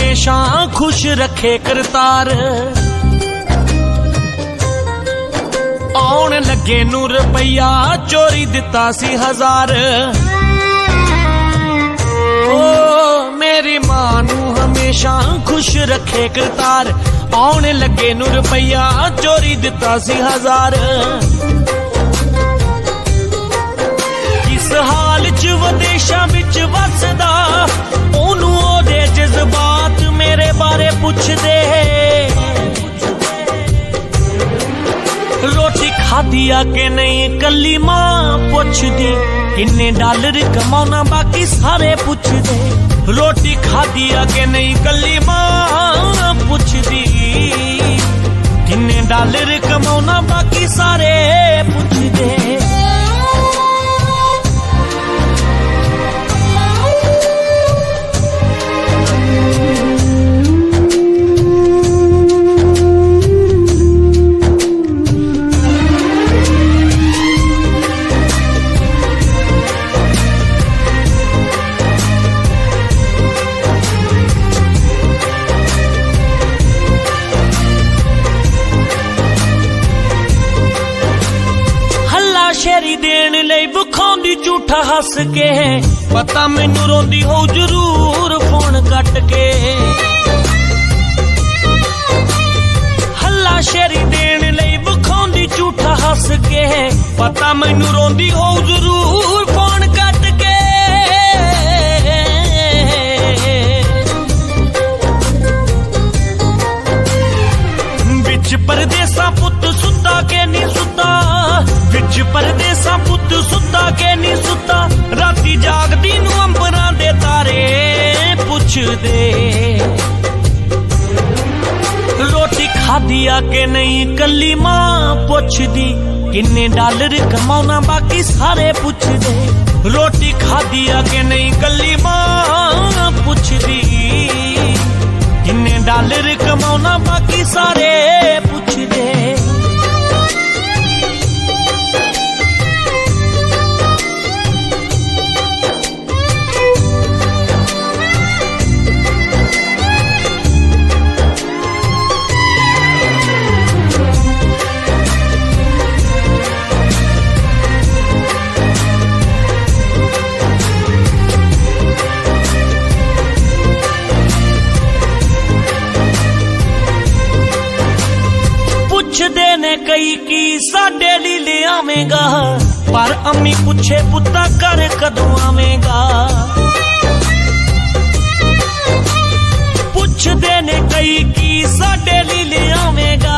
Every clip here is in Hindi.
हमेशा खुश रखे करतार। आउण लगे नू रुपया चोरी दिता सी 1000। ओ मेरी मां नू हमेशा खुश रखे करतार। आउण लगे नू रुपया चोरी दिता सी 1000। किस हाल च विदेशां विच वसदा ओनू ओदे जज्बात मेरे बारे पुछदे। रोटी खाधी आ के नहीं कली मां पुछदी। किन्ने डॉलर कमाउना बाकी सारे पुछदे। रोटी खाधी आ के नहीं कली मां पुछदी। किन्ने डॉलर कमाउना बाकी सारे पुछदे। शेरी देन लई विखाउंदी झूठा हस के। पता मैनू रोंदी हो जरूर फोन कट के। हल्ला शेरी देन लई विखाउंदी झूठा हस के। पता मैनू रोंदी हो जरूर फोन कट के। बिच परदेसा पुत सुता के नहीं सुता। बिच परदेसा पुत सुता के नहीं सुता। राती जागदी नू अंबरां दे तारे पुछदे। रोटी खाधी आ के नहीं कली मां पुछदी। किन्ने डॉलर कमाउना बाकी सारे पुछदे। रोटी खाधी आ के नहीं कली मां पुछदी। किन्ने डॉलर कमाउना बाकी सारे पुछदे। पुछदे ने कई की साडे ली ले आवेगा। पर अम्मी पुछे पुत्ता घर कदों आवेगा। पुछदे ने कई की साडे ली ले आवेगा।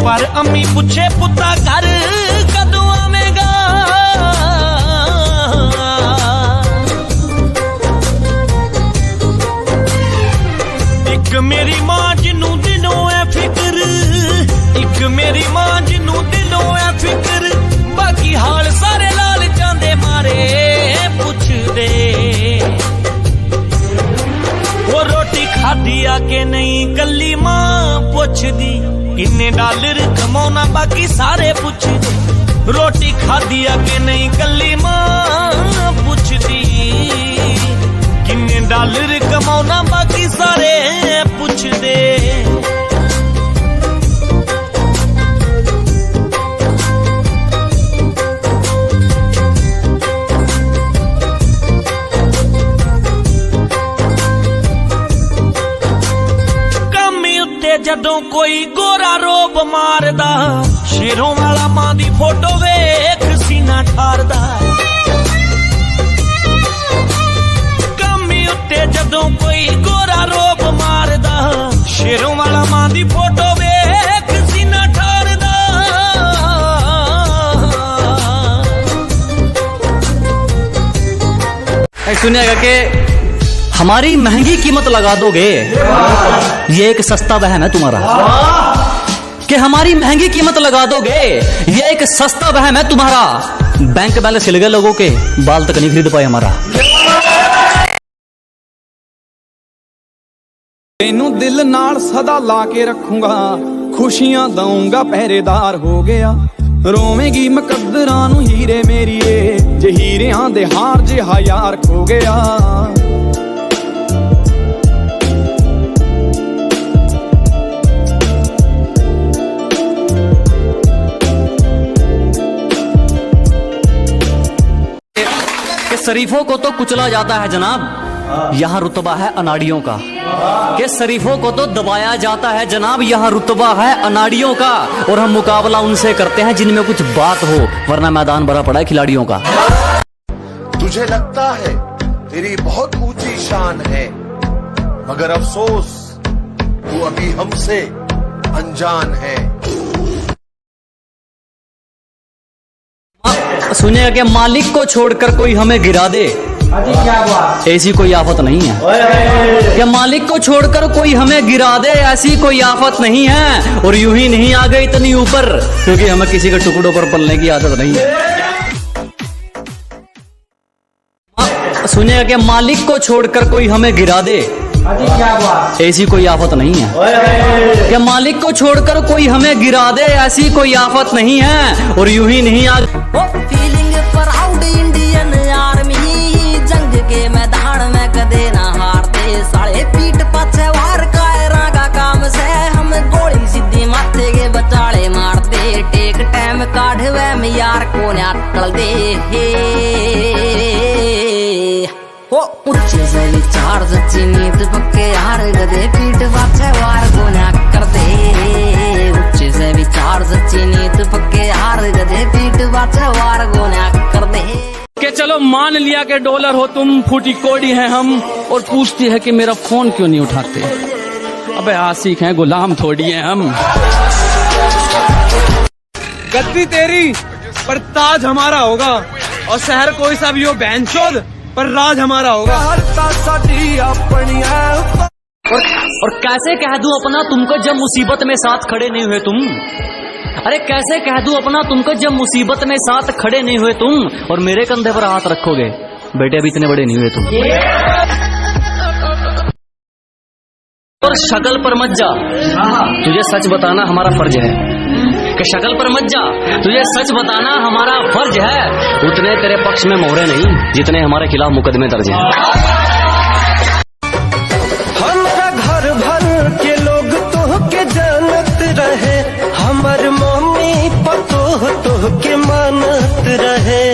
पर अम्मी पुछे पुत्ता घर कदों आवेगा। एक मेरी मां जिन्नू दिनों है फिक्र। एक मेरी मां जिन्नू दिलों है फिक्र। बाकी हाल सारे लाल चांदे मारे पुछदे। वो रोटी खाधी आ के नहीं कली मां पुछदी। किन्ने डॉलर कमाउना बाकी सारे पुछदे। रोटी खाधी आ के नहीं कली मां पुछदी। किन्ने डॉलर कमाउना बाकी सारे पुछदे। जदों कोई गोरा रोब मारदा। शेरों वाला मां दी फोटो वेख सीना ठारदा। कमी उत्ते जदों कोई गोरा रोब मारदा। शेरों वाला मां दी फोटो वेख सीना ठारदा। सुनिएगा कि हमारी महंगी कीमत लगा दोगे। ये एक सस्ता वहम है तुम्हारा कि हमारी महंगी कीमत लगा दोगे। ये एक सस्ता वहम है तुम्हारा। बैंक बैलेंस हिल गए लोगों के, बाल तक नहीं खरीद पाए हमारा। तेनू दिल नाल सदा ला के रखूंगा। खुशियां दूंगा पहरेदार हो गया। रोवेगी मुकद्दरां नू हीरे मेरीए। जे हीरियां दे हार जिहा यार खो गया। शरीफों को तो कुचला जाता है जनाब, यहाँ रुतबा है अनाड़ियों का। के शरीफों को तो दबाया जाता है जनाब, यहाँ रुतबा है अनाड़ियों का। और हम मुकाबला उनसे करते हैं जिनमें कुछ बात हो, वरना मैदान भरा पड़ा है खिलाड़ियों का। तुझे लगता है तेरी बहुत ऊंची शान है, मगर अफसोस तू अभी हमसे अनजान है। सुनिएगा कि मालिक को छोड़कर कोई हमें गिरा दे, ऐसी कोई आफत नहीं है। कि मालिक को छोड़कर कोई हमें गिरा दे, ऐसी कोई आफत नहीं है। और यूं ही नहीं आ गए इतनी ऊपर, क्योंकि हमें किसी के टुकड़ों पर पलने की आदत नहीं है। सुनिएगा कि मालिक को छोड़कर कोई हमें गिरा दे, ऐसी कोई आफत नहीं है। कि मालिक को छोड़कर कोई हमें गिरा दे, ऐसी कोई आफत नहीं है। और यूं ही नहीं आ फीलिंग प्राउड इंडियन आर्मी, जंग के मैदान में कदे ना हारते। साले पीठ पाछे वार कायरा का काम से, हम गोली सीधी माथे के बचाले मारते। टेक टाइम काढ़वे में यार को अटल दे। ओ ऊंचे से विचार सच्ची नीत पक्के यार गदे, पीठ पाछे वार को कर दे। ऊंचे से विचार सच्ची नीत पक्के यार गदे, पीठ पाछे वार को कर दे। के चलो मान लिया कि डॉलर हो तुम, फूटी कोड़ी हैं हम, और पूछती है कि मेरा फोन क्यों नहीं उठाते। अबे आशिक हैं, गुलाम थोड़ी हैं हम। गद्दी तेरी पर ताज हमारा होगा, और शहर कोई सा भी हो बहनचोद, पर राज हमारा होगा। और कैसे कह दूं अपना तुमको जब मुसीबत में साथ खड़े नहीं हुए तुम। अरे कैसे कह दूं अपना तुमको जब मुसीबत में साथ खड़े नहीं हुए तुम, और मेरे कंधे पर हाथ रखोगे। बेटे अभी इतने बड़े नहीं हुए तुम। और शक्ल पर मत जा, तुझे सच बताना हमारा फर्ज है। कि शक्ल पर मत जा, तुझे सच बताना हमारा फर्ज है। उतने तेरे पक्ष में मोहरे नहीं जितने हमारे खिलाफ मुकदमे दर्ज हैं। हमरा घर भर के लोग तो के जानत रहे, हमर मम्मी पतो के मानत रहे।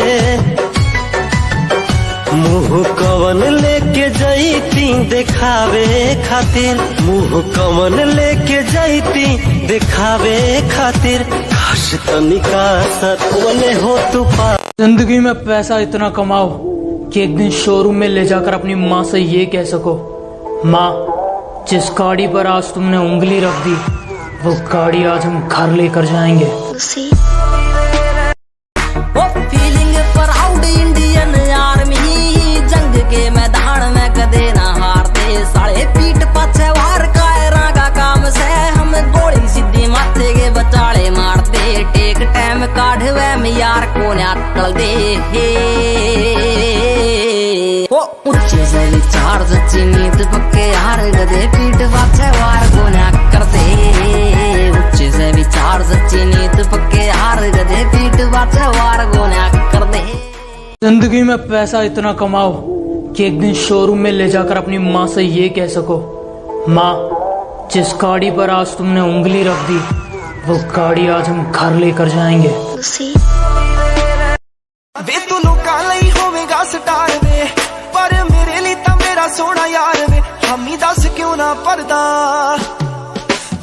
मुँह कवन लेके जैती दिखावे खातिर, मुँह कवन लेके जैती दिखावे खातिर। काश तनिका सतवले हो तू पा। जिंदगी में पैसा इतना कमाओ कि एक दिन शोरूम में ले जाकर अपनी माँ से ये कह सको, माँ जिस गाड़ी पर आज तुमने उंगली रख दी, वो गाड़ी आज हम घर लेकर जाएंगे। फीलिंग प्राउड इंडियन आर्मी, जंग के मैदान में कदे ना हारते। साले पीठ पाछे वार कायरा का काम से, हम गोली सीधी माथे के बचाले मारते। टेक टाइम काढ़वे में यार को अटल दे। ओ ऊंचे से विचार सच्ची नीत पक्के यार गदे, पीठ पाछे वार को कर दे। ऊंचे से विचार सच्ची नीत पक्के यार गदे, पीठ पाछे वार को कर दे। जिंदगी में पैसा इतना कमाओ कि एक दिन शोरूम में ले जाकर अपनी माँ से ये कह सको, माँ जिस गाड़ी पर आज तुमने उंगली रख दी, वो गाड़ी आज हम घर लेकर जाएंगे। वे तू लोकां लई होवेगा स्टार वे, पर मेरे लिए ता मेरा सोना यार वे। हमी दस क्यों ना परदा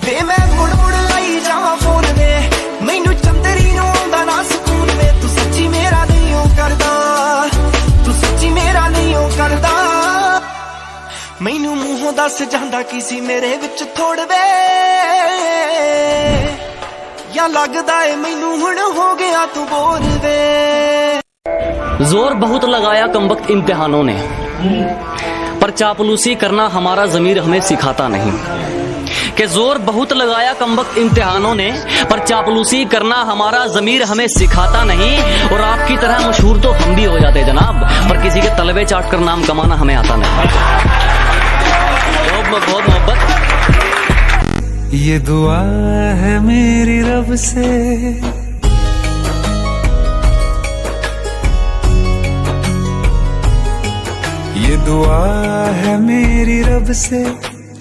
वे, मैं मुड़ मुड़ लाई जावां फोन वे। मैनू चंदरी नूं आंदा ना सुकून वे। तू सच्ची मेरा नहीं हो करदा, तू सच्ची मेरा नहीं हो करदा। मैनू मूंहों दस जांदा किसी मेरे विच थोड़ वे, या लगदा है मैनू हुण हो गया तू बोल वे। जोर बहुत लगाया कमबख्त इम्तिहानों ने, पर चापलूसी करना हमारा ज़मीर हमें सिखाता नहीं। कि जोर बहुत लगाया कमबख्त इम्तिहानों ने, पर चापलूसी करना हमारा ज़मीर हमें सिखाता नहीं। और आपकी तरह मशहूर तो हम भी हो जाते जनाब, पर किसी के तलबे चाट कर नाम कमाना हमें आता नहीं। बहुत मोहब्बत। ये दुआ है मेरी रब से, ये दुआ है मेरी रब से,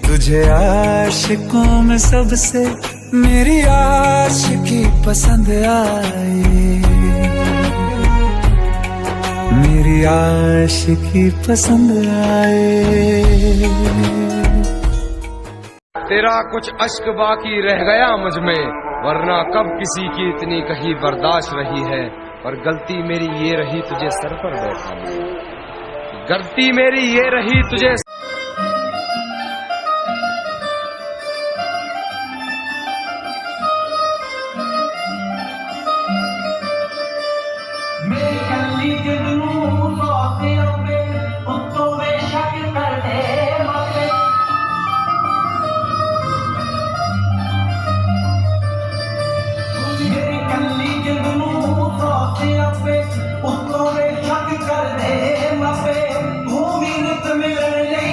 तुझे आशिकों में सबसे मेरी आशिकी पसंद आए। मेरी मेरी आशिकी पसंद आए। तेरा कुछ अश्क बाकी रह गया मुझ में, वरना कब किसी की इतनी कहीं बर्दाश्त रही है। पर गलती मेरी ये रही तुझे सर पर बैठा मैं, गलती मेरी ये रही तुझे। मेरी कल्ली जिदनू सोते अबे उत्तो वे शक कर दे मते। मेरी कल्ली जिदनू सोते अबे उत्तो वे शक कर दे मते। भूमि नित मिलने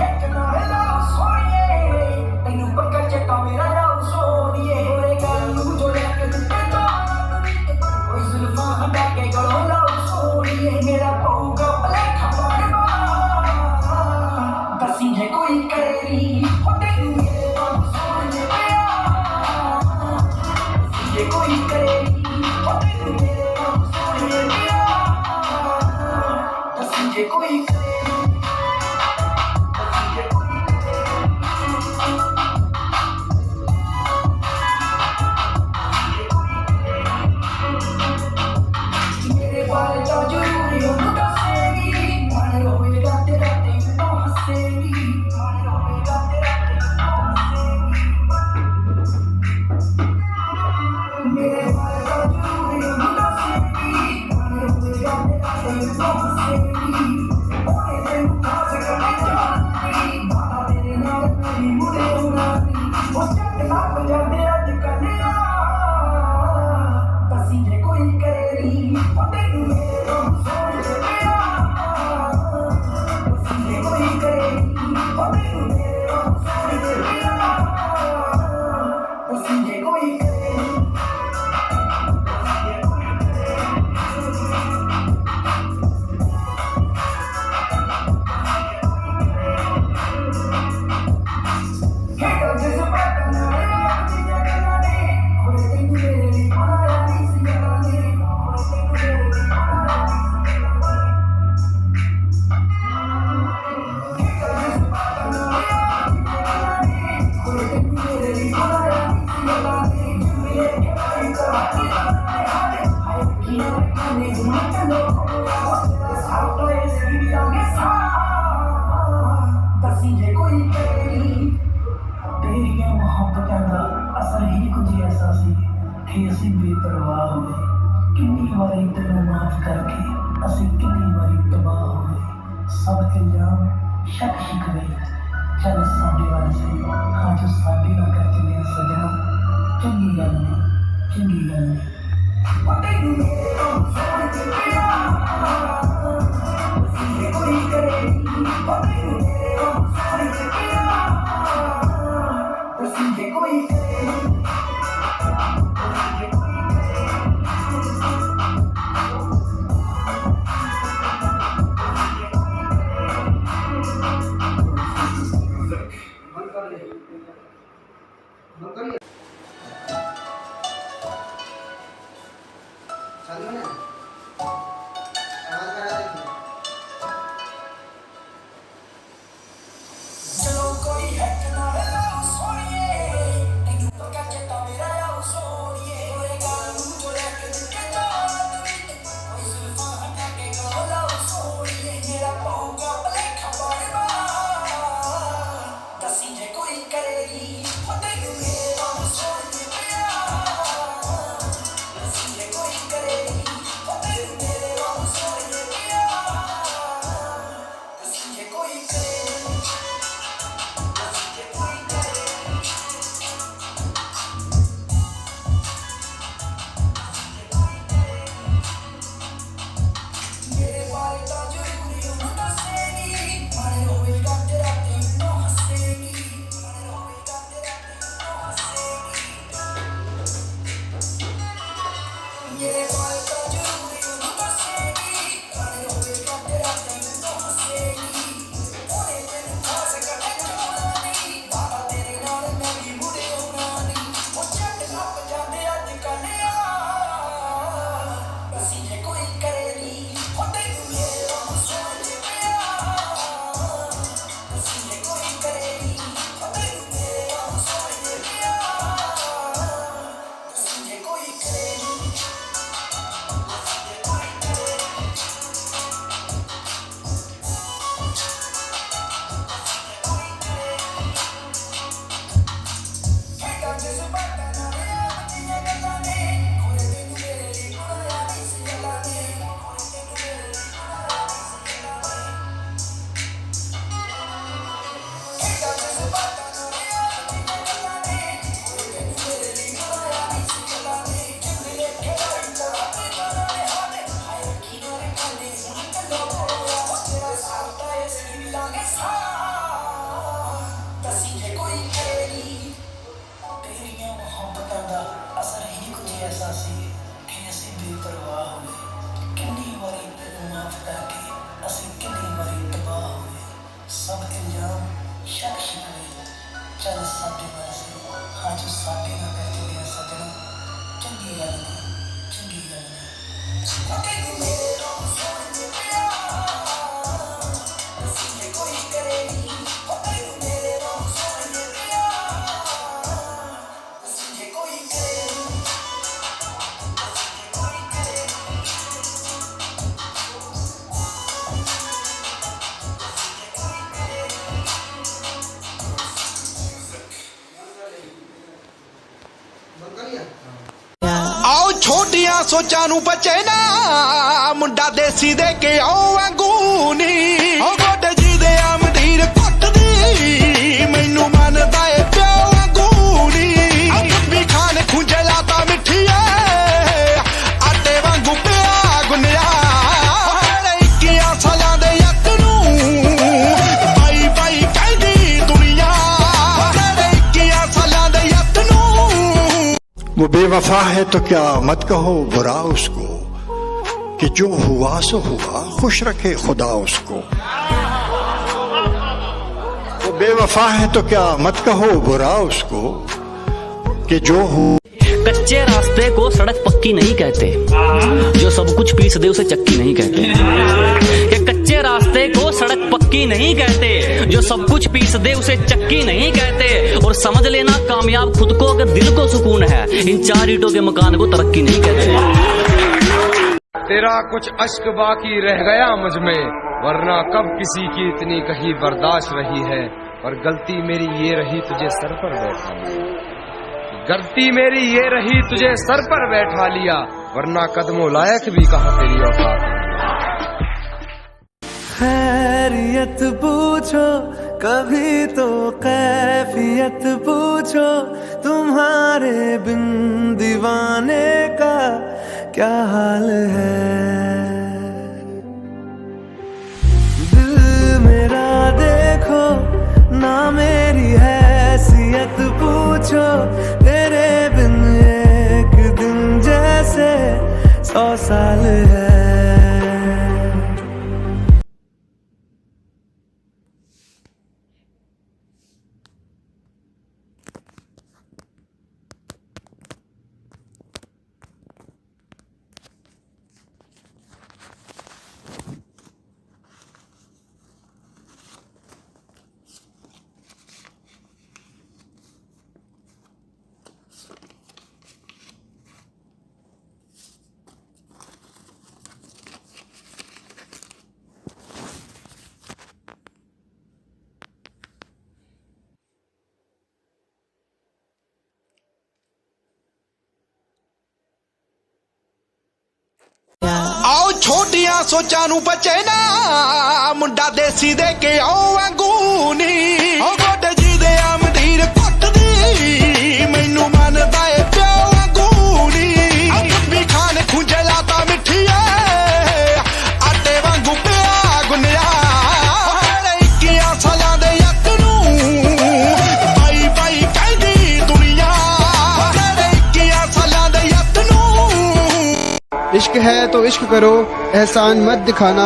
ਹੈਕ ਨਾਲ ਲਾਉ ਸੋਹਣੀਏ ਤੈਨੂੰ ਪੱਕਾ ਚੇਤਾ ਮੇਰਾ ਲਾਉ ਸੋਹਣੀਏ ਹੋਰੇ ਗੱਲ ਨੂੰ ਜੋ ਲੈ ਕੇ ਦਿੱਤੇ ਤਾਂ ਕੋਈ ਜ਼ੁਲਫਾਂ ਹਟਾ ਕੇ ਗਲੋਂ ਲਾਉ ਸੋਹਣੀਏ ਮੇਰਾ ਪਊਗਾ ਭਲੇਖਾ ਬਾਰਵਾ ਦਸੀਂ ਜੇ ਕੋਈ ਕਰੀ ਹੋ ਤੈਨੂੰ ਮੇਰੇ ਨਾਲ ਸੋਹਣੀਏ ਪਿਆ ਜੇ ਕੋਈ ਕਰੀ ਹੋ ਤੈਨੂੰ ਮੇਰੇ ਨਾਲ ਸੋਹਣੀਏ ਪਿਆ ਦਸੀਂ ਜੇ ਕੋਈ ਕਰੇ आओ छोटियां सोचां नू बचे ना मुंडा देसी दे के आओ अंगूनी ओ गोडे जी दे आमदीर पटदी मैनू मनदा ए प्यो अंगूनी भी खान खुंजे लाता मिठिया आटे वांगू पिया गुनिया 21 सालां दे यक नू बाई बाई कहदी दुनिया 21 सालां दे यक नू वो बेवफा है तो क्या मत कहो बुरा उसको कि जो हुआ सो हुआ खुश रखे खुदा उसको। वो बेवफा है तो क्या मत कहो बुरा उसको कि जो हो। कच्चे रास्ते को सड़क पक्की नहीं कहते, जो सब कुछ पीस दे उसे चक्की नहीं कहते। कि कच्चे रास्ते को सड़क पक्की नहीं कहते, जो सब कुछ पीस दे उसे चक्की नहीं कहते। और समझ लेना कामयाब खुद को अगर दिल को सुकून है, इन 4 ईंटों के मकान को तरक्की नहीं कहते। तेरा कुछ अश्क बाकी रह गया मुझ में, वरना कब किसी की इतनी कहीं बर्दाश्त रही है। पर गलती मेरी ये रही तुझे सर पर बैठा लिया, गलती मेरी ये रही तुझे सर पर बैठा लिया, वरना कदमों लायक भी कहा तेरी औकात। खैरियत पूछो कभी तो कैफियत पूछो, तुम्हारे बिन दीवाने का क्या हाल है। दिल मेरा देखो ना मेरी हैसियत पूछो, तेरे बिन एक दिन जैसे 100 साल है। आओ छोटियां सोचां नू बचे ना मुंडा देसी दे के आओ अंगूनी ओ गोडे जी दे आमदीर पटदी मैनू मनदा ए प्यो अंगूनी भी खान खुंजे लाता मिठिया आटे वांगू पिया गुनिया 21 सालां दे यक नू बाई बाई कहदी दुनिया 21 सालां दे यक नू। इश्क है तो इश्क करो, एहसान मत दिखाना,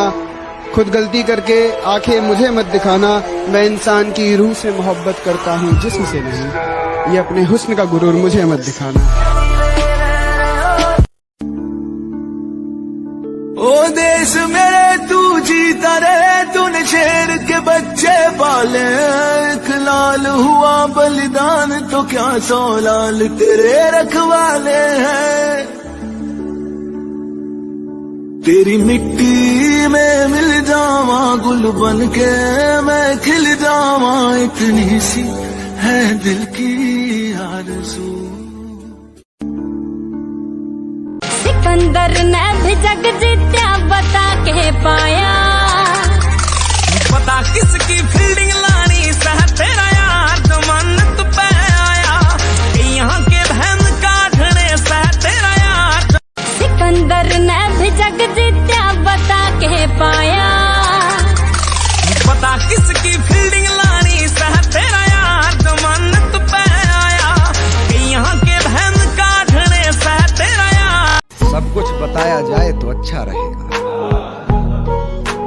खुद गलती करके आंखें मुझे मत दिखाना। मैं इंसान की रूह से मोहब्बत करता हूँ जिस्म से नहीं, ये अपने हुस्न का गुरूर मुझे मत दिखाना। ओ देश मेरे तू जीता रहे, तूने शेर के बच्चे पाले, एक लाल हुआ बलिदान तो क्या 100 लाल तेरे रखवाले हैं। तेरी मिट्टी में मिल जावा गुल बन के मैं खिल जावा, इतनी सी है दिल की आरज़ू। सिकंदर ने भी जग जीत्या बता के पाया, पता किसकी फील्डिंग लानी सह तेरा यार जमानत पे आया, यहाँ के बहन काटने सह तेरा यार। सिकंदर ने भी जग जीत्या बता के पाया, पता किसकी फील्डिंग लानी सह तेरा यार जमानत पे आया, यहाँ के बहन काटने सह तेरा यार। सब कुछ बताया जाए तो अच्छा रहेगा,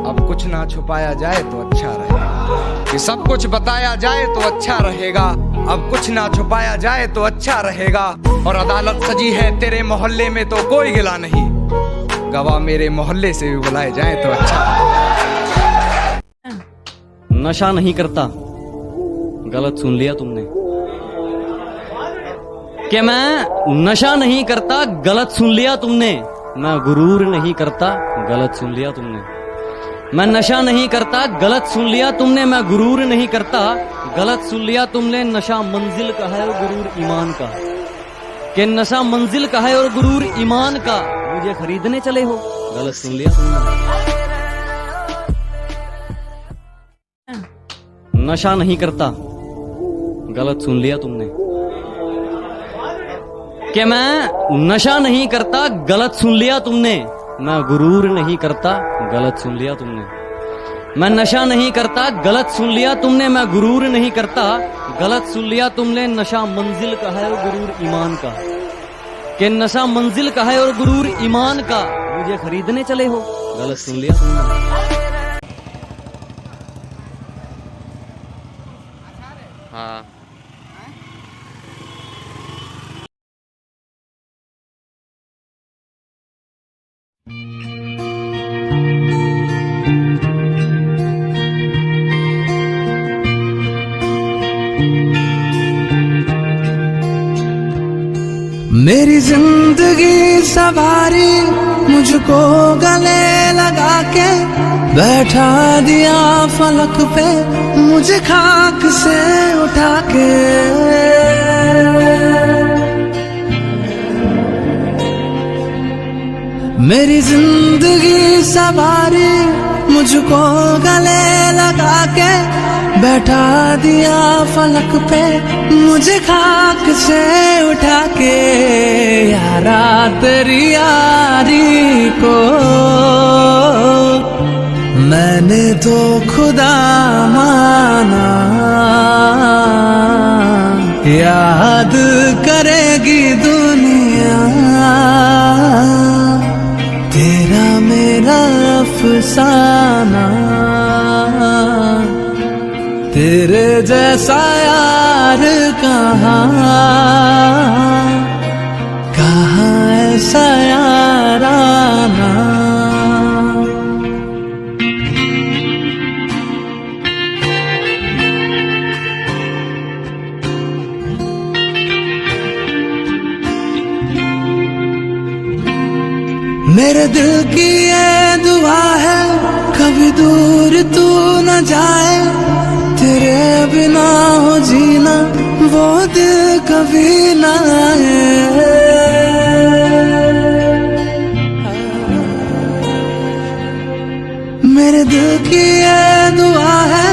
अब कुछ ना छुपाया जाए तो अच्छा रहेगा। कि सब कुछ बताया जाए तो अच्छा रहेगा, अब कुछ ना छुपाया जाए तो अच्छा रहेगा। और अदालत सजी है तेरे मोहल्ले में तो कोई गिला नहीं, गवाह मेरे मोहल्ले से भी बुलाए जाए तो अच्छा। नशा नहीं करता, गलत सुन लिया तुमने। कि मैं नशा नहीं करता, गलत सुन लिया तुमने। मैं गुरूर नहीं करता, गलत सुन लिया तुमने। मैं नशा नहीं करता, गलत सुन लिया तुमने। मैं गुरूर नहीं करता, गलत सुन लिया तुमने। नशा मंजिल का है और गुरूर ईमान का। कि नशा मंजिल का है और गुरूर ईमान का, मुझे खरीदने चले हो, गलत सुन लिया तुमने। नशा नहीं करता, गलत सुन लिया तुमने। कि मैं नशा नहीं करता, गलत सुन लिया तुमने। मैं गुरूर नहीं करता, गलत सुन लिया तुमने। मैं नशा नहीं करता, गलत सुन लिया तुमने। मैं गुरूर नहीं करता, गलत सुन लिया तुमने। नशा मंजिल का है और गुरूर ईमान का। कि नशा मंजिल का है और गुरूर ईमान का, मुझे खरीदने चले हो, गलत सुन लिया तुमने। हाँ मेरी जिंदगी सवारी मुझको गले लगा के बैठा दिया फलक पे, मुझे खाक से उठा के। मेरी जिंदगी सवारी मुझको गले लगा के बैठा दिया फलक पे, मुझे खाक से उठा के। यारा तेरी यारी को मैंने तो खुदा माना, याद करेगी दुनिया तेरा मेरा अफसाना। तेरे जैसा यार कहाँ ऐसा याराना। मेरे दिल की ये दुआ है कभी दूर तू न जाए, तेरे बिना हो जीना वो दिल कभी ना आए। मेरे दिल की ये दुआ है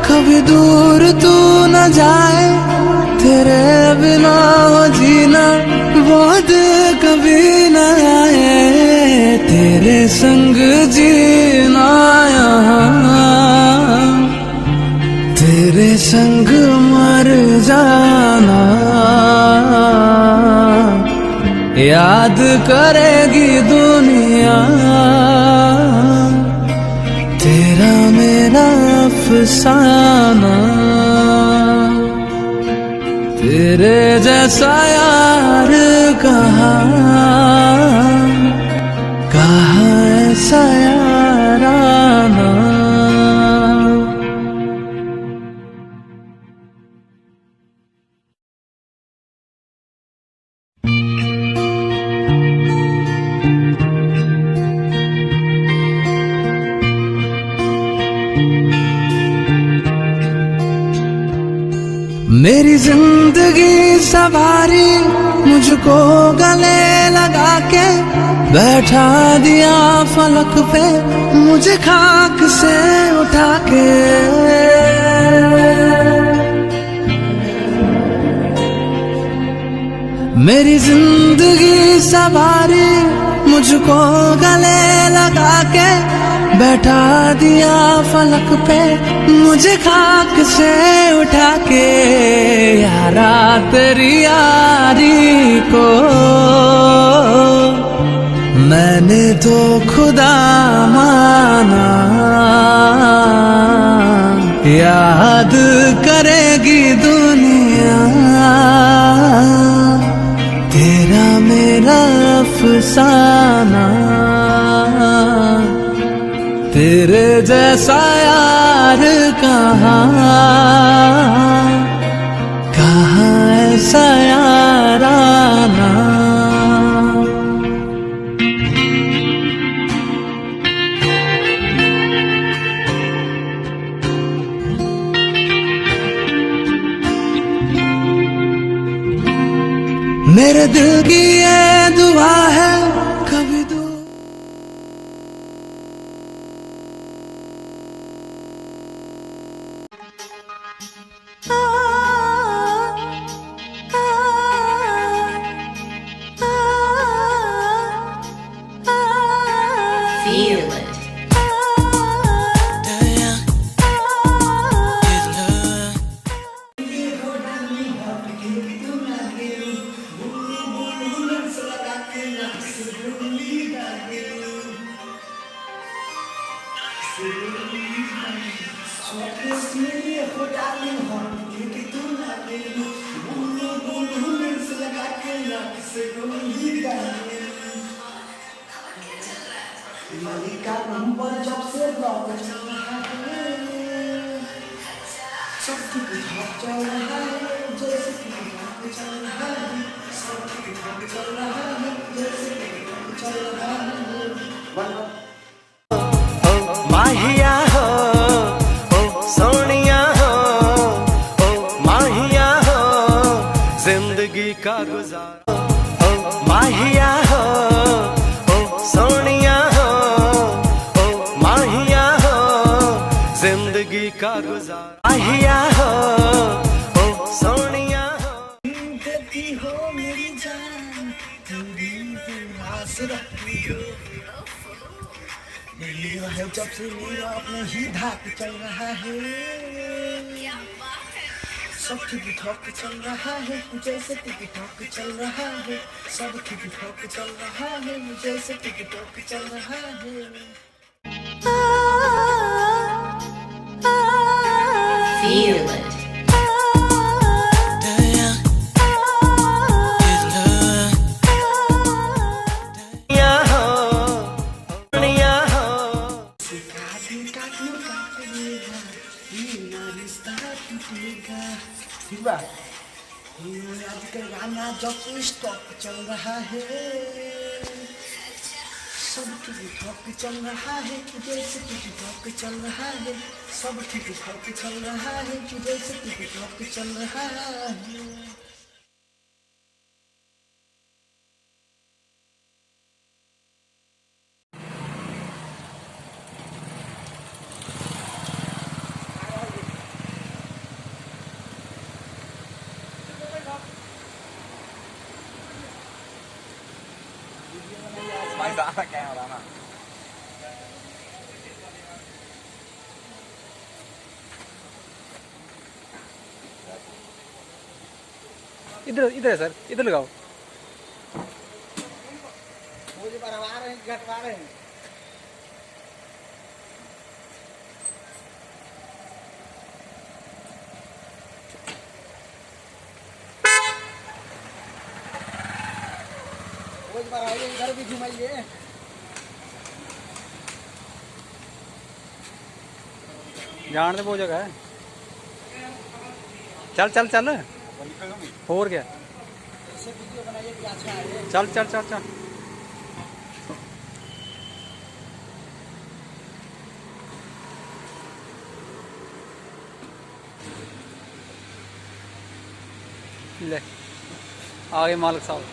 कभी दूर तू न जाए, तेरे बिना हो जीना वो दिल कभी ना आए। तेरे संग जीना यहाँ, तेरे संग मर जाना, याद करेगी दुनिया तेरा मेरा अफसाना। तेरे जैसा यार कहाँ ऐसा याराना। मेरी जिंदगी सवारी मुझको गले लगा के बैठा दिया फलक पे, मुझे खाक से उठा के। मेरी जिंदगी सवारी मुझको गले लगा के बैठा दिया फलक पे, मुझे खाक से उठा के। यारा तेरी यारी को मैंने तो खुदा माना, याद करेगी दुनिया तेरा मेरा अफसाना, तेरे जैसा यार कहाँ ऐसा याराना। मेरे दिल की ये दुआ है कभी दूर Feel it. का नंबर जब से ब्लॉक चल रहा है, सब ठीक ठाक चल रहा है, जैसे ठीक ठाक चल रहा है, सब ठीक ठाक चल रहा है, जैसे ठीक ठाक चल रहा है। माहिया हो सोनिया हो माहिया हो जिंदगी का गुजार, माहिया हो सोनिया हो माहिया हो जिंदगी का गुजार, माहिया हो सोनिया हो। देती हो मेरी जान तेरी आस रखती हो, मेरा है जब से मेरा अपने ही धाक चल रहा है, सब ठीक ठाक चल रहा है, जैसे ठीक ठाक चल रहा है, सब ठीक ठाक चल रहा है, जैसे ठीक ठाक चल रहा है। Feel it. आजकल गाना जब स्टॉप चल रहा है, सब ठीक ठाक चल रहा है, जैसे ठीक ठाक चल रहा है, सब ठीक ठाक चल रहा है, जैसे ठीक ठाक चल रहा है। इधर इधर है सर, इधर लगाओ। मुझे बरवा रहे हैं, घटवा रहे हैं। इधर भी घुमाइए। जान दे वो जगह है, चल चल चल और क्या, चल चल चल चल। ले आगे मालिक साहब।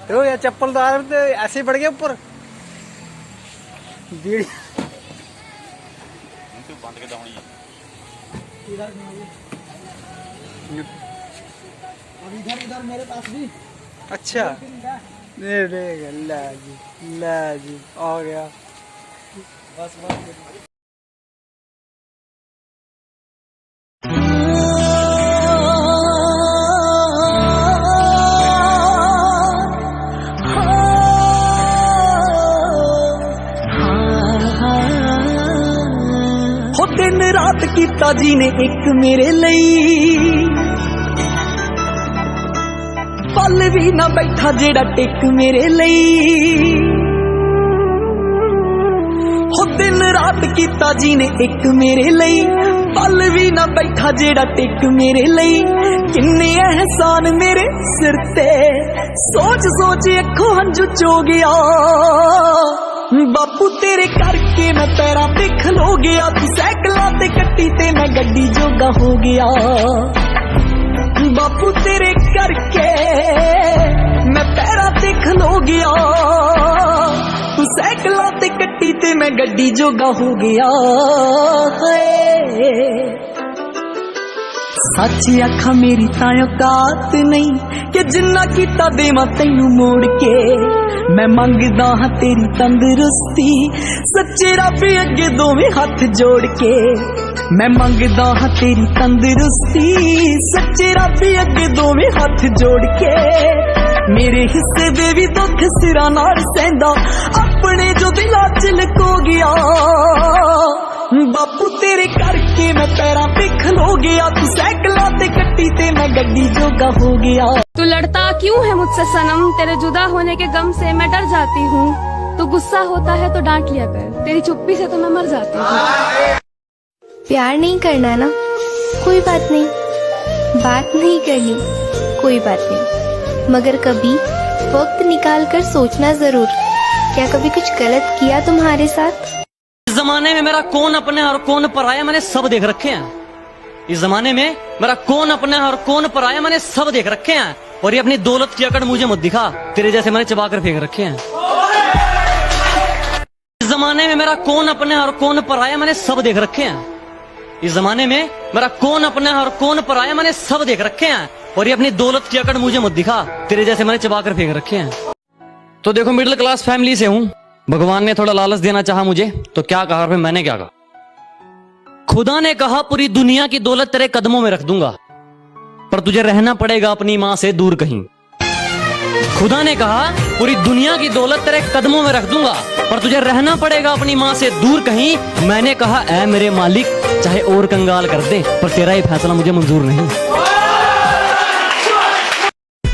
तो यार चप्पल तो ऐसे ही बढ़ गया ऊपर बीड़ी बंद के दावनी इधर इधर मेरे पास भी। अच्छा ला जी आ गया बस बस। दिन रात कीता जी ने एक मेरे ਲਈ पल भी ना बैठा जेड़ा टिक मेरे ਲਈ हो दिन रात कीता जी ने एक मेरे ਲਈ पल भी ना बैठा जेड़ा टिक मेरे ਲਈ किन्ने एहसान मेरे सिर ते सोच सोच अखों हंझू चो गया बापू तेरे करके मैं पैरां ते खलो गया तू साइकलां ते कट्टी ते मैं गड्डी जोगा हो गया बापू तेरे करके मैं पैरां ते खलो गया तू साइकलां ते कट्टी ते मैं गड्डी जोगा हो गया सच आखा मेरी तां औकात नहीं कि जिन्ना कीता देवां तैनू मोड़ के मैं मंगदा हां तेरी तंदुरुस्ती सच्चे रब अगे दोवें हाथ जोड़ के मैं मंगदा हां तेरी तंदुरुस्ती सच्चे रब अगे दोवें हाथ जोड़ के मेरे हिस्से दे भी दुख सिरा नाल सहंदा अपने जो दिला च लको गया बापू तेरे करके मैं पैरां पे खलो गया तू साइकलां ते कट्टी ते मैं गड्डी जोगा हो गया तू लड़ता क्यों है मुझसे सनम तेरे जुदा होने के गम से मैं डर जाती हूँ तू गुस्सा होता है तो डांट लिया कर तेरी चुप्पी से तो मैं मर जाती हूँ प्यार नहीं करना ना कोई बात नहीं बात नहीं करनी कोई बात नहीं मगर कभी वक्त निकाल कर सोचना जरूर क्या कभी कुछ गलत किया तुम्हारे साथ इस जमाने में मेरा कौन अपने और कौन पराया मैंने सब देख रखे हैं इस जमाने में मेरा कौन अपना है और कौन पराया मैंने सब देख रखे हैं और ये अपनी दौलत की अकड़ मुझे मत दिखा तेरे जैसे मैंने चबा कर फेंक रखे हैं इस जमाने में मेरा कौन अपना है और कौन पराया मैंने सब देख रखे हैं इस जमाने में मेरा कौन अपना है और कौन पराया मैंने सब देख रखे हैं और ये अपनी दौलत की अकड़ मुझे मत दिखा तेरे जैसे मैंने चबा कर फेंक रखे हैं तो देखो मिडिल क्लास फैमिली से हूं भगवान ने थोड़ा लालच देना चाहा मुझे तो क्या कहा और फिर मैंने क्या कहा खुदा ने कहा पूरी दुनिया की दौलत तेरे कदमों में रख दूंगा पर तुझे रहना पड़ेगा अपनी मां से दूर कहीं खुदा ने कहा पूरी दुनिया की दौलत तेरे कदमों में रख दूंगा पर तुझे रहना पड़ेगा अपनी मां से दूर कहीं मैंने कहा ऐ मेरे मालिक चाहे और कंगाल कर दे पर तेरा ये फैसला मुझे मंजूर नहीं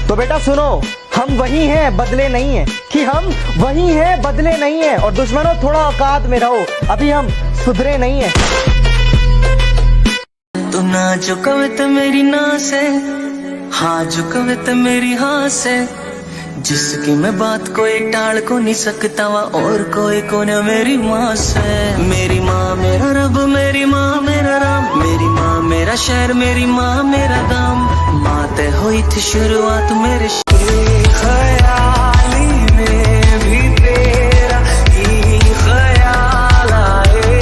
तो बेटा सुनो हम वही हैं बदले नहीं हैं कि हम वही हैं बदले नहीं हैं और दुश्मनों थोड़ा औकात में रहो अभी हम सुधरे नहीं हैं तू ना झुकवे तो मेरी ना से हाँ झुकवे तो मेरी हाँ से जिसकी मैं बात कोई टाल को नहीं सकता वा और कोई को न मेरी माँ से मेरी माँ मेरा रब मेरी माँ मेरा राम मेरी माँ मेरा शहर मेरी माँ मेरा दाम माँ ते हुई थी शुरुआत मेरे ख्याली में भी तेरा ही ख्याल आए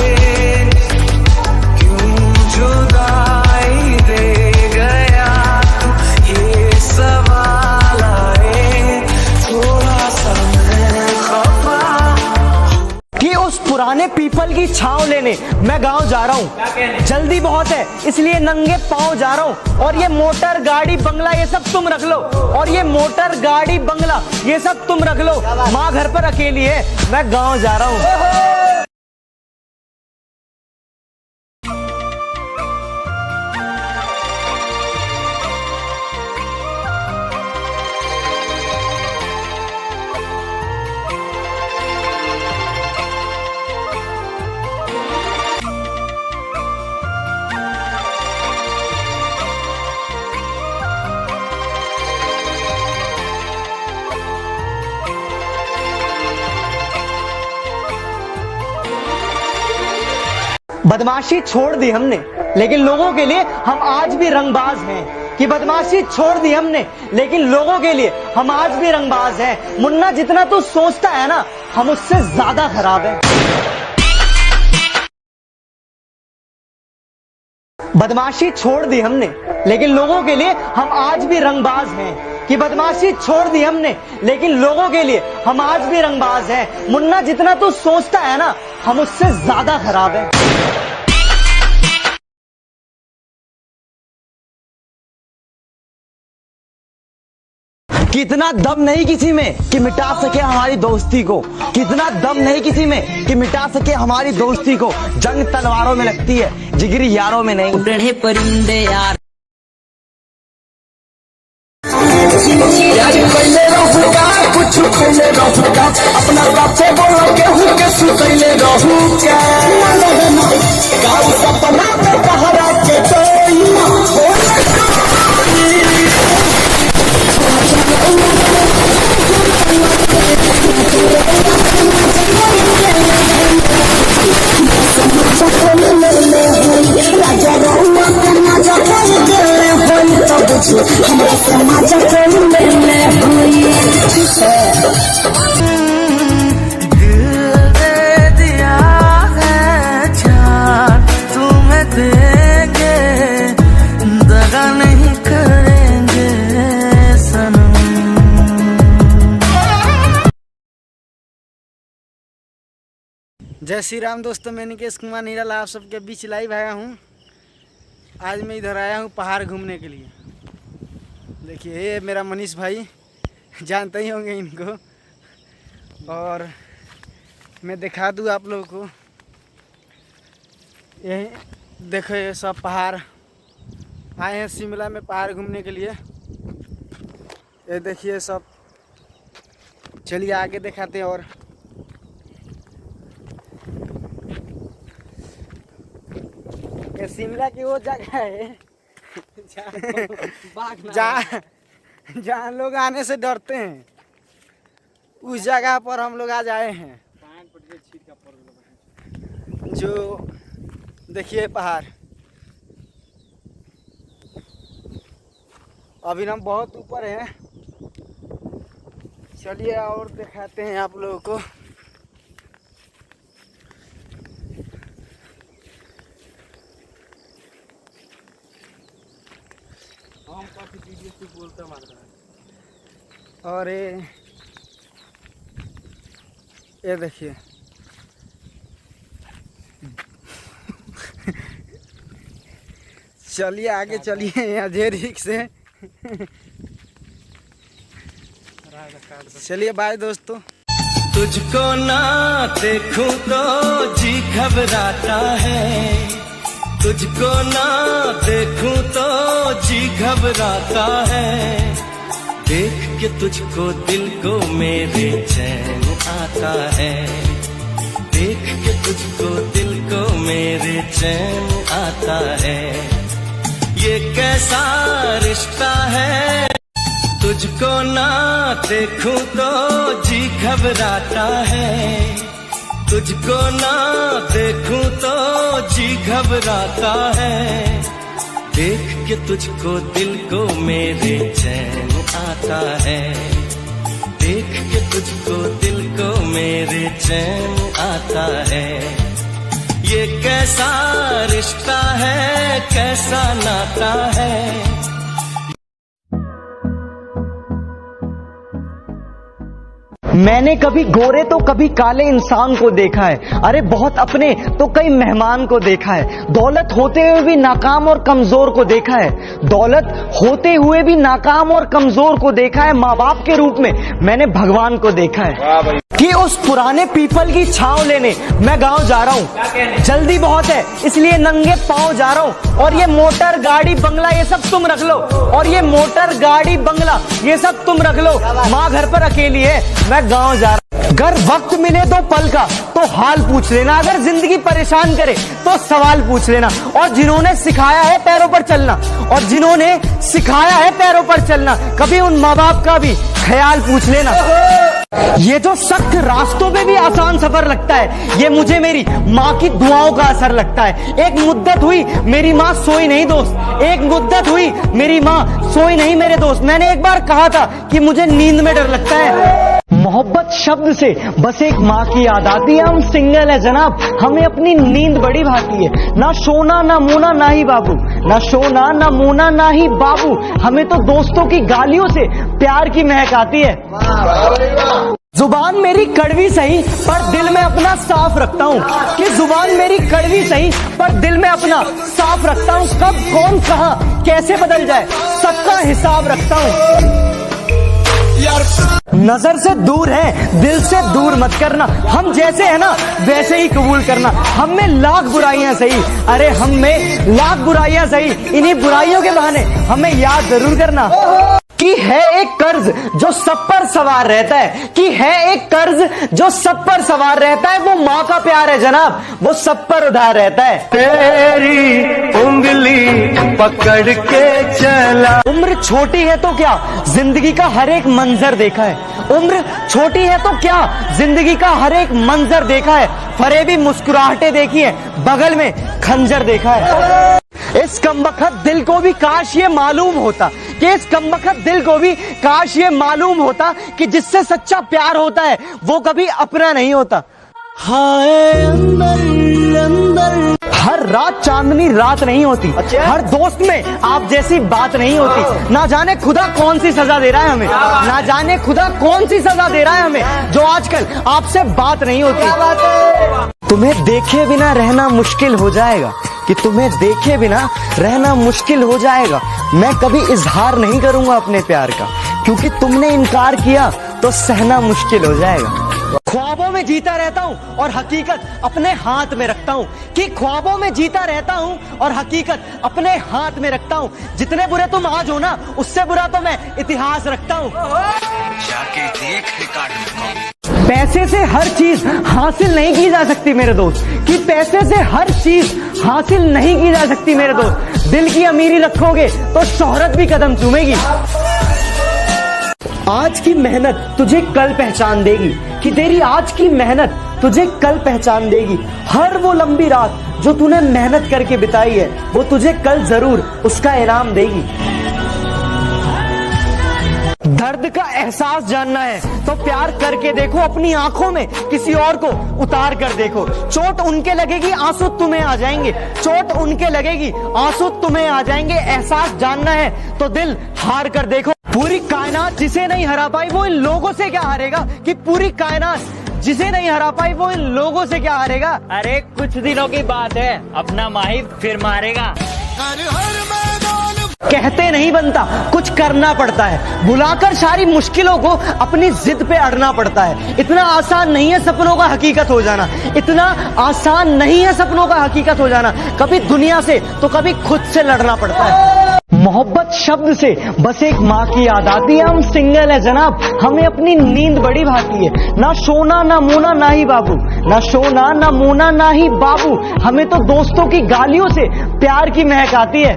क्यों जुदाई दे गया तू ये सवाल आए थोड़ा सा मैं खफा कि उस पुराने पीपल की छांव लेने मैं गांव जा रहा हूँ जल्दी बहुत है इसलिए नंगे पांव जा रहा हूँ और ये मोटर गाड़ी बंगला ये सब तुम रख लो और ये मोटर गाड़ी बंगला ये सब तुम रख लो माँ घर पर अकेली है मैं गांव जा रहा हूँ बदमाशी छोड़ दी हमने लेकिन लोगों के लिए हम आज भी रंगबाज हैं कि बदमाशी छोड़ दी हमने लेकिन लोगों के लिए हम आज भी रंगबाज हैं मुन्ना जितना तू सोचता है ना हम उससे ज्यादा खराब हैं बदमाशी छोड़ दी हमने लेकिन लोगों के लिए हम आज भी रंगबाज हैं कि बदमाशी छोड़ दी हमने लेकिन लोगों के लिए हम आज भी रंगबाज हैं मुन्ना जितना तू सोचता है ना हम उससे ज्यादा खराब हैं कि इतना दम नहीं किसी में कि मिटा सके हमारी दोस्ती को, कितना दम नहीं किसी में कि मिटा सके हमारी दोस्ती को। जंग तलवारों में लगती है, जिगरी यारों में नहीं। उड़े परिंदे यार कुछ पहले रहूँगा अपना बापे बोलो केहू के सुतैले रहूँगा गाँव सपना में पहरा के जय श्री राम दोस्तों, मैं निकेश कुमार नीरल आप सबके बीच लाइव आया हूँ। आज मैं इधर आया हूँ पहाड़ घूमने के लिए। देखिए ये मेरा मनीष भाई, जानते ही होंगे इनको। और मैं दिखा दूँ आप लोगों को, यही देखो ये सब पहाड़। आए हैं शिमला में पहाड़ घूमने के लिए। ये देखिए सब, चलिए आगे दिखाते हैं। और ये शिमला की वो जगह है जहाँ लोग आने से डरते हैं, उस जगह पर हम लोग आज आए हैं। जो देखिए पहाड़, अभी हम बहुत ऊपर हैं। चलिए और दिखाते हैं आप लोगों को। और ये देखिए चलिए आगे चलिए, यहाँ जेरिक से चलिए बाय दोस्तों। तुझको ना देखूं तो जी घबराता है, तुझको ना देखूं तो जी घबराता है। देख के तुझको दिल को मेरे चैन आता है, देख के तुझको दिल को मेरे चैन आता है। ये कैसा रिश्ता है, तुझको ना देखूं तो जी घबराता है, तुझको ना देखूं तो जी घबराता है। देख के तुझको दिल को मेरे चैन आता है, देख के तुझको दिल को मेरे चैन आता है। ये कैसा रिश्ता है, कैसा नाता है। मैंने कभी गोरे तो कभी काले इंसान को देखा है, अरे बहुत अपने तो कई मेहमान को देखा है। दौलत होते हुए भी नाकाम और कमजोर को देखा है, दौलत होते हुए भी नाकाम और कमजोर को देखा है। माँ बाप के रूप में मैंने भगवान को देखा है। कि उस पुराने पीपल की छांव लेने मैं गांव जा रहा हूँ, जल्दी बहुत है इसलिए नंगे पांव जा रहा हूँ। और ये मोटर गाड़ी बंगला ये सब तुम रख लो, और ये मोटर गाड़ी बंगला ये सब तुम रख लो। माँ घर पर अकेली है, मैं गांव जा रहा हूँ। अगर वक्त मिले तो पल का तो हाल पूछ लेना, अगर जिंदगी परेशान करे तो सवाल पूछ लेना। और जिन्होंने सिखाया है पैरों पर चलना, और जिन्होंने सिखाया है पैरों पर चलना, कभी उन माँ बाप का भी ख्याल पूछ लेना। ये जो सख्त रास्तों पे भी आसान सफर लगता है, ये मुझे मेरी माँ की दुआओं का असर लगता है। एक मुद्दत हुई मेरी माँ सोई नहीं दोस्त, एक मुद्दत हुई मेरी माँ सोई नहीं मेरे दोस्त। मैंने एक बार कहा था कि मुझे नींद में डर लगता है। मोहब्बत शब्द से बस एक माँ की याद आती है। हम सिंगल है जनाब, हमें अपनी नींद बड़ी भाती है। ना सोना ना मोना ना ही बाबू, ना सोना ना मोना ना ही बाबू। हमें तो दोस्तों की गालियों से प्यार की महक आती है। जुबान मेरी कड़वी सही पर दिल में अपना साफ रखता हूँ, कि जुबान मेरी कड़वी सही पर दिल में अपना साफ रखता हूँ। कब कौन कहाँ कैसे बदल जाए सबका हिसाब रखता हूँ। नजर से दूर है, दिल से दूर मत करना। हम जैसे है ना वैसे ही कबूल करना। हम में लाख बुराइयां सही, अरे हम में लाख बुराइयां सही, इन्हीं बुराइयों के बहाने हमें याद जरूर करना कि है एक कर्ज जो सब पर सवार रहता है, कि है एक कर्ज जो सब पर सवार रहता है। वो माँ का प्यार है जनाब, वो सब पर उधार रहता है। तेरी उंगली पकड़ के चला। उम्र छोटी है तो क्या, जिंदगी का हर एक मंजर देखा है। उम्र छोटी है तो क्या, जिंदगी का हर एक मंजर देखा है। फरेबी मुस्कुराहटें देखी है, बगल में खंजर देखा है। इस कमबख्त दिल को भी काश ये मालूम होता, कि इस कमबख्त दिल को भी काश ये मालूम होता कि जिससे सच्चा प्यार होता है वो कभी अपना नहीं होता। हाय अंदर अंदर, हर रात चांदनी रात नहीं होती। हर दोस्त में आप जैसी बात नहीं होती। ना जाने खुदा कौन सी सजा दे रहा है हमें, ना जाने खुदा कौन सी सजा दे रहा है हमें, जो आजकल आपसे बात नहीं होती। तुम्हें देखे बिना रहना मुश्किल हो जाएगा, कि तुम्हें देखे बिना रहना मुश्किल हो जाएगा। मैं कभी इजहार नहीं करूंगा अपने प्यार का, क्योंकि तुमने इनकार किया तो सहना मुश्किल हो जाएगा। ख्वाबों में जीता रहता हूँ और हकीकत अपने हाथ में रखता हूँ, कि ख्वाबों में जीता रहता हूँ और हकीकत अपने हाथ में रखता हूँ। जितने बुरे तुम आज हो ना, उससे बुरा तो मैं इतिहास रखता हूँ। जाके देख रिकॉर्ड में। पैसे से हर चीज हासिल नहीं की जा सकती मेरे दोस्त, कि पैसे से हर चीज हासिल नहीं की जा सकती मेरे दोस्त। दिल की अमीरी रखोगे तो शोहरत भी कदम चूमेगी। आज की मेहनत तुझे कल पहचान देगी, कि तेरी आज की मेहनत तुझे कल पहचान देगी। हर वो लंबी रात जो तूने मेहनत करके बिताई है, वो तुझे कल जरूर उसका इनाम देगी। दर्द का एहसास जानना है तो प्यार करके देखो, अपनी आंखों में किसी और को उतार कर देखो। चोट उनके लगेगी, आंसू तुम्हें आ जाएंगे। चोट उनके लगेगी, आंसू तुम्हें आ जाएंगे। एहसास जानना है तो दिल हार कर देखो। पूरी कायनात जिसे नहीं हरा पाई वो इन लोगों से क्या हारेगा, कि पूरी कायनात जिसे नहीं हरा पाई वो इन लोगों से क्या हारेगा। अरे कुछ दिनों की बात है, अपना माही फिर मारेगा। कहते नहीं बनता, कुछ करना पड़ता है। बुलाकर सारी मुश्किलों को अपनी जिद पे अड़ना पड़ता है। इतना आसान नहीं है सपनों का हकीकत हो जाना, इतना आसान नहीं है सपनों का हकीकत हो जाना। कभी दुनिया से तो कभी खुद से लड़ना पड़ता है। मोहब्बत शब्द से बस एक माँ की याद आती है। हम सिंगल है जनाब, हमें अपनी नींद बड़ी भाती है। ना सोना ना मोना ना ही बाबू, ना सोना ना मोना ना ही बाबू। हमें तो दोस्तों की गालियों से प्यार की महक आती है।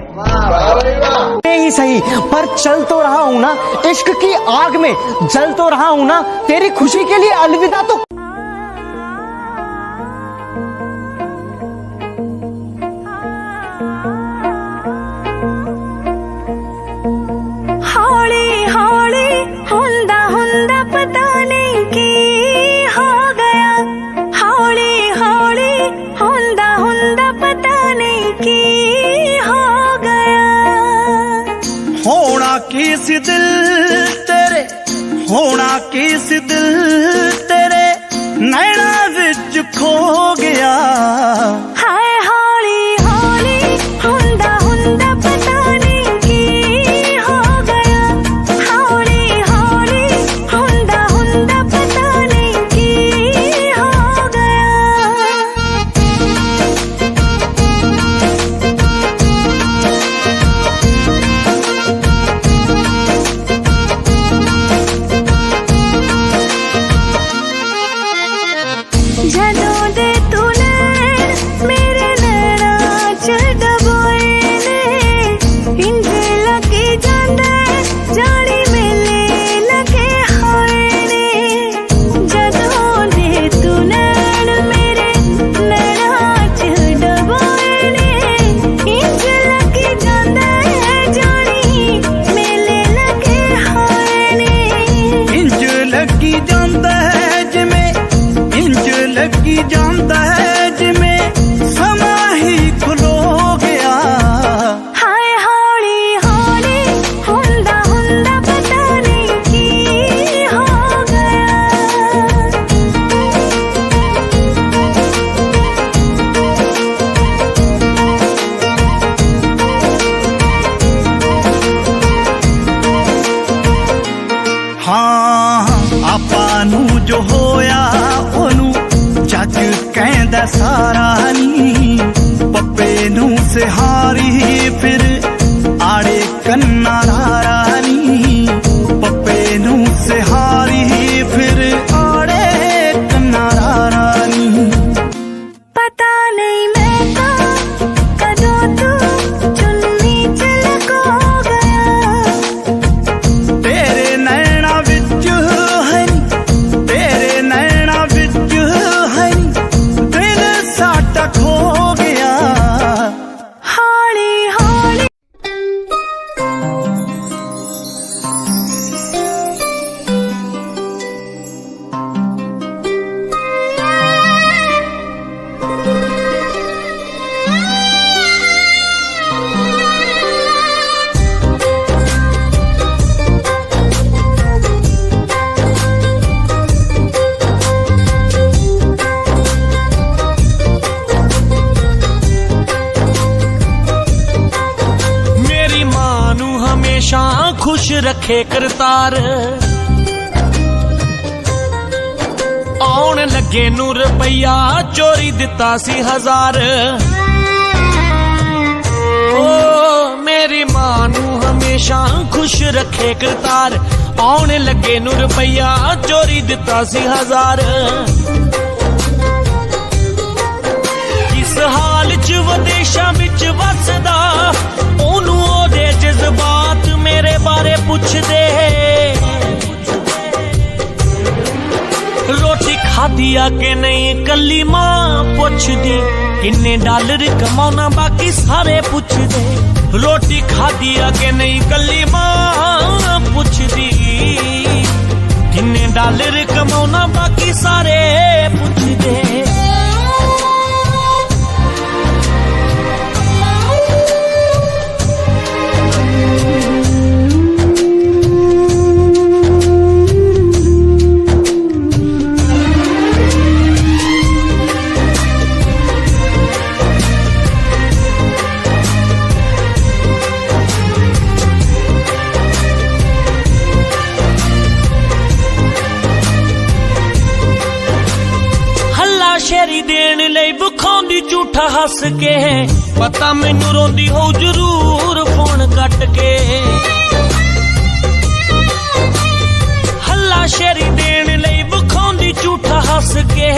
ही सही पर चल तो रहा हूं ना, इश्क की आग में जल तो रहा हूं ना। तेरी खुशी के लिए अलविदा तो किस दिल तेरे होना, किस दिल तेरे नैना विच खो गया। हाय हौली हौली हुंदा हुंदा पता नहीं की हो गया। हौली हौली हुंदा हुंदा पता नहीं की हो गया। देंदा सारा नी पप्पे नू सिहारी फिर आड़े कन्ना रानी पप्पे नू सिहारी फिर आड़े कन्ना रानी पता नहीं मैं तो कदों तू चुन्नी चिलको गया तेरे नैना विच हनी तेरे नैना विच हनी दिल साडा खो गया हौली हौली मेरी मां नू हमेशा खुश रखे करतार आउण लगे नू रुपया चोरी दिता सी 1000 ओ मेरी मां नू हमेशा खुश रखे करतार आउण लगे नू रुपया चोरी दिता सी 1000 किस हाल च विदेशां विच वसदा ओनू ओदे जज्बात मेरे बारे पुछदे रोटी खाधी आ के नहीं कल्ली मां पुछदी किन्ने डॉलर कमाउना बाकी सारे पुछदे रोटी खाधी आ के नहीं कल्ली मां पुछदी किन्ने डॉलर कमाउना बाकी सारे पुछदे शेरी देन लई बुखांदी झूठा हस के पता मैनू रोंदी हो जरूर फोन कट के हल्ला शेरी देन लई बुखांदी झूठा हस के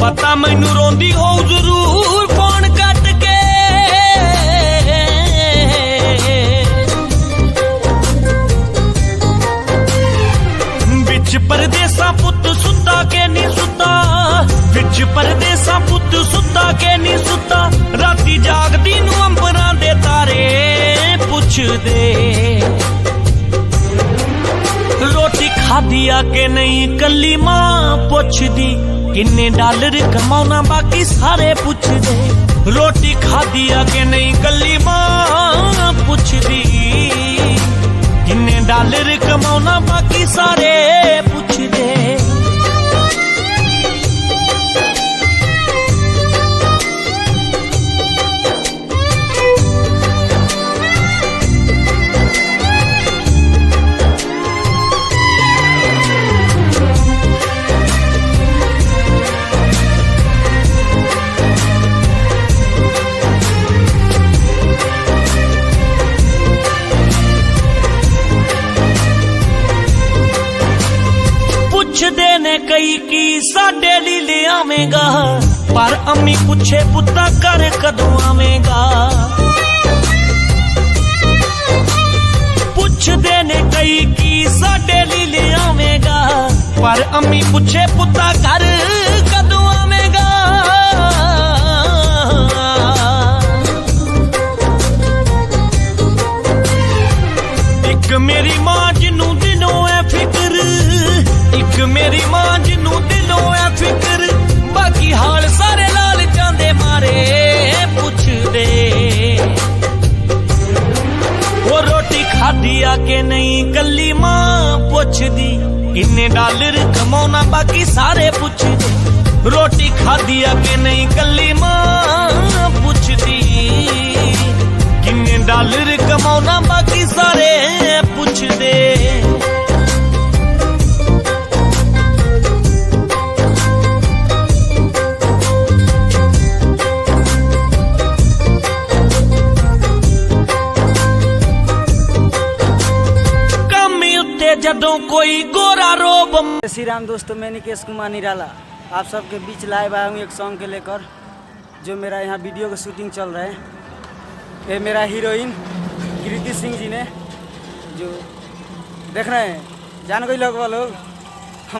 पता मैनू रोंदी हो जरूर फोन कट के बिच परदेसा पुत सुता के नहीं सुता बिच परदेसा पुत सुता के नहीं सुता राती जागदी नू अंबरां दे तारे पुछदे रोटी खाधी आ के नहीं कल्ली मां पुछदी किन्ने डॉलर कमाउना बाकी सारे पुछदे रोटी खाधी आ के नहीं कल्ली मां पुछदी किन्ने डॉलर कमाउना बाकी सारे पुछदे पुछदे ने कई की साडे ली ले आवेगा पर अम्मी पुछे पुत्ता कर कदों आवेगा पुछदे ने कई की साडे ली ले आवेगा पर अम्मी पुछे पुत्ता कर कदों आवेगा एक मेरी मां जिन्नू दिनों है फिक्र एक मेरी मां जिन्नू दिलों है फिक्र बाकी हाल सारे लाल जांदे मारे पुछदे वो रोटी खाधी आ के नहीं कल्ली मां पुछदी किन्ने डॉलर कमाउना बाकी सारे पुछदे रोटी खाधी आ के नहीं कल्ली मां पुछदी किन्ने डॉलर कमाउना बाकी सारे पुछदे जदों कोई गोरा रोब। श्री राम दोस्तों, मैं निकेश कुमार निराला आप सबके बीच लाइव आया हूँ एक सॉन्ग के लेकर, जो मेरा यहाँ वीडियो का शूटिंग चल रहा है। ये मेरा हीरोइन कृति सिंह जी ने, जो देख रहे हैं, जान गई लोग वो लोग